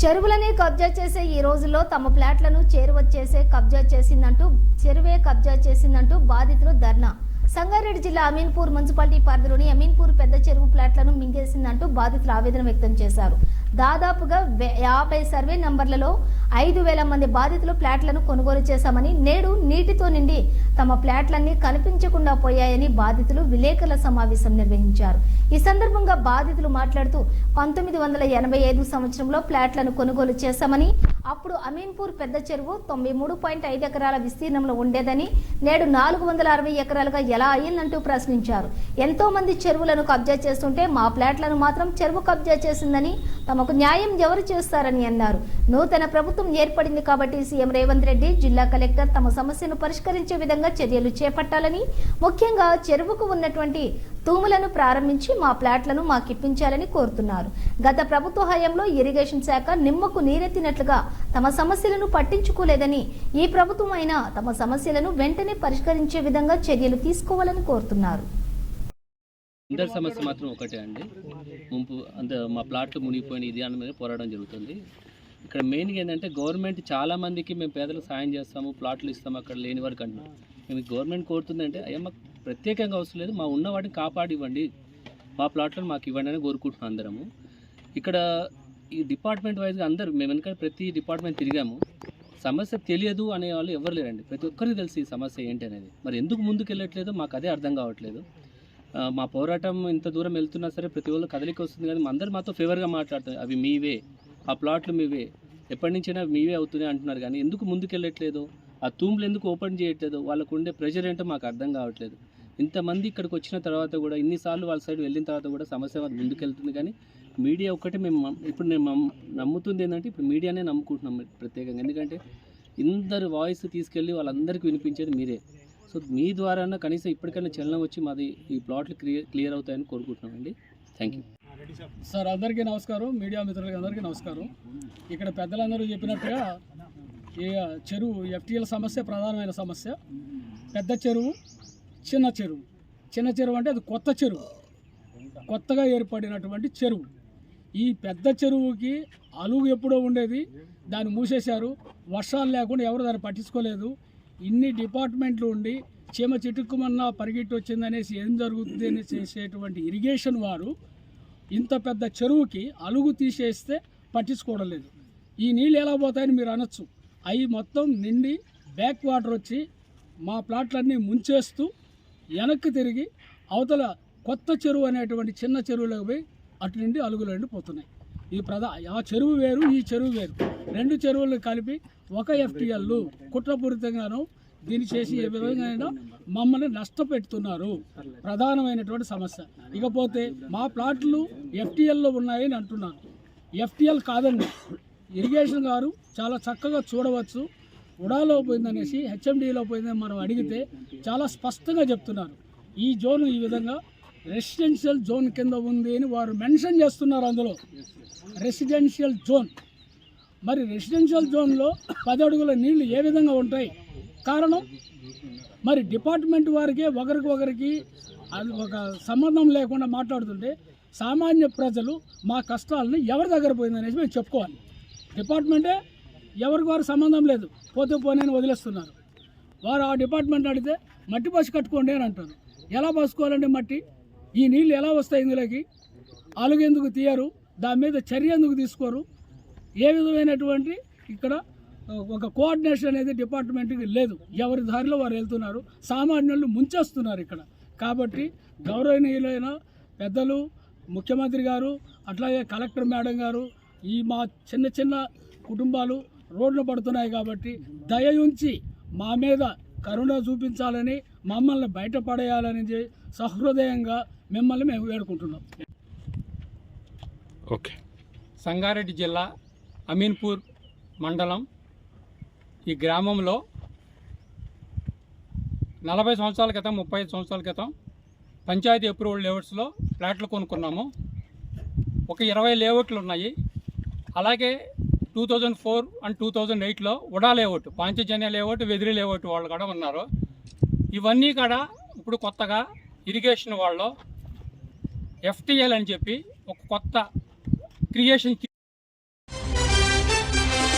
చెరువులని కబ్జా చేసే ఈ రోజుల్లో తమ ప్లాట్లను కబ్జా చేసిందంటూ బాధితులు ధర్నా. సంగారెడ్డి జిల్లా అమీన్పూర్ మున్సిపాలిటీ పరిధిలోని అమీన్పూర్ పెద్ద చెరువు ప్లాట్లను మింగేసిందంటూ బాధితులు ఆవేదన వ్యక్తం చేశారు. దాదాపుగా 50 సర్వే నంబర్లలో 5,000 మంది బాధితులు ప్లాట్లను కొనుగోలు చేశామని, నేడు నీటితో నిండి తమ ప్లాట్లన్నీ కనిపించకుండా పోయాయని బాధితులు విలేకరుల సమావేశం నిర్వహించారు. ఈ సందర్భంగా బాధితులు మాట్లాడుతూ 1985 సంవత్సరంలో ప్లాట్లను కొనుగోలు చేశామని, అప్పుడు అమీన్పూర్ పెద్ద చెరువు 93.5 ఎకరాల విస్తీర్ణంలో ఉండేదని, నేడు 460 ఎకరాలుగా ఎలా అయ్యిందంటూ ప్రశ్నించారు. ఎంతో మంది చెరువులను కబ్జా చేస్తుంటే మా ప్లాట్లను మాత్రం చెరువు కబ్జా చేసిందని, తమకు న్యాయం ఎవరు చేస్తారని అన్నారు. నూతన ప్రభుత్వం ఏర్పడింది కాబట్టి సీఎం రేవంత్ రెడ్డి, జిల్లా కలెక్టర్ తమ సమస్యను పరిష్కరించే విధంగా చర్యలు చేపట్టాలని, ముఖ్యంగా చెరువుకు ఉన్నటువంటి తూములను ప్రారంభించి మా ప్లాట్లను మాకిప్పించాలని కోరుతున్నారు. గత ప్రభుత్వ హయాంలో ఇరిగేషన్ శాఖ నిమ్మకు నీరెత్తినట్లుగా తమ సమస్యలను పట్టించుకోలేదని, ఈ ప్రభుత్వం అయినా తమ సమస్యలను వెంటనే పరిష్కరించే విధంగా చర్యలు తీసుకోవాలని కోరుతున్నారు. అందరి సమస్య మాత్రం ఒకటే అండి, ముంపు మా ప్లాట్లు మునిగిపోయిన ఇది అని మీద పోరాటం జరుగుతుంది. ఇక్కడ మెయిన్గా ఏంటంటే గవర్నమెంట్ చాలా మందికి మేము పేదలకు సాయం చేస్తాము, ప్లాట్లు ఇస్తాము అక్కడ లేని వారికి అంటున్నాం. మేము గవర్నమెంట్ కోరుతుందంటే అయ్యా మాకు ప్రత్యేకంగా అవసరం లేదు, మా ఉన్న వాటిని కాపాడివ్వండి, మా ప్లాట్లను మాకు ఇవ్వండి అని కోరుకుంటున్నాం అందరము. ఇక్కడ ఈ డిపార్ట్మెంట్ వైజ్గా అందరూ మేము ఎందుకంటే ప్రతి డిపార్ట్మెంట్ తిరిగాము, సమస్య తెలియదు అనే వాళ్ళు ఎవరు లేరండి. ప్రతి ఒక్కరికి తెలిసి ఈ సమస్య ఏంటి అనేది. మరి ఎందుకు ముందుకు వెళ్ళట్లేదో మాకు అదే అర్థం కావట్లేదు. మా పోరాటం ఇంత దూరం వెళ్తున్నా సరే ప్రతి ఒళ్ళు కదలిక వస్తుంది, కానీ అందరూ మాతో ఫేవర్గా మాట్లాడుతారు. అవి మీవే, ఆ ప్లాట్లు మీవే, ఎప్పటి నుంచైనా మీవే అవుతున్నాయి అంటున్నారు, కానీ ఎందుకు ముందుకు వెళ్ళట్లేదు, ఆ తూములు ఎందుకు ఓపెన్ చేయట్లేదు, వాళ్ళకు ఉండే ప్రెషర్ ఏంటో మాకు అర్థం కావట్లేదు. ఇంతమంది ఇక్కడికి వచ్చిన తర్వాత కూడా, ఇన్నిసార్లు వాళ్ళ సైడ్ వెళ్ళిన తర్వాత కూడా సమస్య ముందుకు వెళ్తుంది. కానీ మీడియా ఒక్కటే ఇప్పుడు నేను నమ్ముతుంది ఏంటంటే ఇప్పుడు మీడియానే నమ్ముకుంటున్నాం ప్రత్యేకంగా. ఎందుకంటే ఇందరు వాయిస్ తీసుకెళ్ళి వాళ్ళందరికీ వినిపించేది మీరే. సో మీ ద్వారా కనీసం ఇప్పటికైనా చలనం వచ్చి మాది ఈ ప్లాట్లు క్లియర్ అవుతాయని కోరుకుంటున్నామండి. Thank you sir. అందరికీ నమస్కారం, మీడియా మిత్రులకి అందరికీ నమస్కారం. ఇక్కడ పెద్దలందరూ చెప్పినట్టుగా ఈ చెరువు ఎఫ్టీఎల్ సమస్య ప్రధానమైన సమస్య. పెద్ద చెరువు, చిన్న చెరువు. చిన్న చెరువు అంటే అది కొత్త చెరువు, కొత్తగా ఏర్పడినటువంటి చెరువు. ఈ పెద్ద చెరువుకి అలుగు ఎప్పుడో ఉండేది, దాన్ని మూసేశారు. వర్షాలు లేకుండా ఎవరు దాన్ని పట్టించుకోలేదు. ఇన్ని డిపార్ట్మెంట్లు ఉండి చీమ చిటుక్కుమన్నా పరిగెట్టి వచ్చిందనేసి ఏం జరుగుతుంది అని చేసేటువంటి ఇరిగేషన్ వారు ఇంత పెద్ద చెరువుకి అలుగు తీసేస్తే పట్టించుకోవడం లేదు. ఈ నీళ్ళు ఎలా పోతాయని మీరు అనొచ్చు. అవి మొత్తం నిండి బ్యాక్ వాటర్ వచ్చి మా ప్లాట్లన్నీ ముంచేస్తూ వెనక్కి తిరిగి అవతల కొత్త చెరువు అనేటువంటి చిన్న చెరువులోకి పోయి అటు నుండి అలుగులు నుండి పోతున్నాయి. ఈ ఆ చెరువు వేరు, ఈ చెరువు వేరు. రెండు చెరువులను కలిపి ఒక ఎఫ్టీఎల్ కుట్రపూరితంగాను దీన్ని చేసి ఏ విధంగా మమ్మల్ని నష్టపెడుతున్నారు. ప్రధానమైనటువంటి సమస్య. ఇకపోతే మా ప్లాట్లు ఎఫ్టీఎల్లో ఉన్నాయని అంటున్నారు. ఎఫ్టీఎల్ కాదండి. ఇరిగేషన్ గారు చాలా చక్కగా చూడవచ్చు. ఉడాలో పోయిందనేసి, హెచ్ఎండిలో పోయిందని మనం అడిగితే చాలా స్పష్టంగా చెప్తున్నారు. ఈ జోన్ ఈ విధంగా రెసిడెన్షియల్ జోన్ కింద ఉంది అని వారు మెన్షన్ చేస్తున్నారు. అందులో రెసిడెన్షియల్ జోన్. మరి రెసిడెన్షియల్ జోన్లో 10 అడుగుల నీళ్లు ఏ విధంగా ఉంటాయి? కారణం మరి డిపార్ట్మెంట్ వారికే ఒకరికి అది ఒక సంబంధం లేకుండా మాట్లాడుతుంటే సామాన్య ప్రజలు మా కష్టాలని ఎవరి దగ్గర పోయిందనేసి మేము చెప్పుకోవాలి. డిపార్ట్మెంటే ఎవరికి వారు సంబంధం లేదు, పోతే పోనీ వదిలేస్తున్నారు. వారు ఆ డిపార్ట్మెంట్ అడిగితే మట్టి బస్సు కట్టుకోండి అని అంటారు. ఎలా బస్సుకోవాలండి మట్టి? ఈ నీళ్ళు ఎలా వస్తాయి ఇందులోకి? అలుగు ఎందుకు తీయరు? దాని మీద చర్య ఎందుకు తీసుకోరు? ఏ విధమైనటువంటి ఇక్కడ ఒక కోఆర్డినేషన్ అనేది డిపార్ట్మెంట్కి లేదు. ఎవరి దారిలో వారు వెళ్తున్నారు, సామాన్యులు ముంచేస్తున్నారు ఇక్కడ. కాబట్టి గౌరవనీయులైన పెద్దలు, ముఖ్యమంత్రి గారు, అట్లాగే కలెక్టర్ మేడం గారు, ఈ మా చిన్న చిన్న కుటుంబాలు రోడ్లు పడుతున్నాయి కాబట్టి దయ ఉంచి మా మీద కరుణ చూపించాలని, మమ్మల్ని బయటపడేయాలని సహృదయంగా మిమ్మల్ని మేము వేడుకుంటున్నాం. ఓకే. సంగారెడ్డి జిల్లా అమీన్పూర్ మండలం ఈ గ్రామంలో 40 సంవత్సరాల క్రితం, 35 సంవత్సరాల క్రితం పంచాయతీ అప్రూవల్ లేఅవుట్స్లో ఫ్లాట్లు కొనుక్కున్నాము. ఒక 20 లేఅవుట్లు ఉన్నాయి. అలాగే 2004 అండ్ 2008లో UDA layout, Panchajanya layout, Vediri layout వాళ్ళు కూడా ఉన్నారు. ఇవన్నీ కూడా ఇప్పుడు కొత్తగా ఇరిగేషన్ వాళ్ళు ఎఫ్టీఎల్ అని చెప్పి ఒక కొత్త క్రియేషన్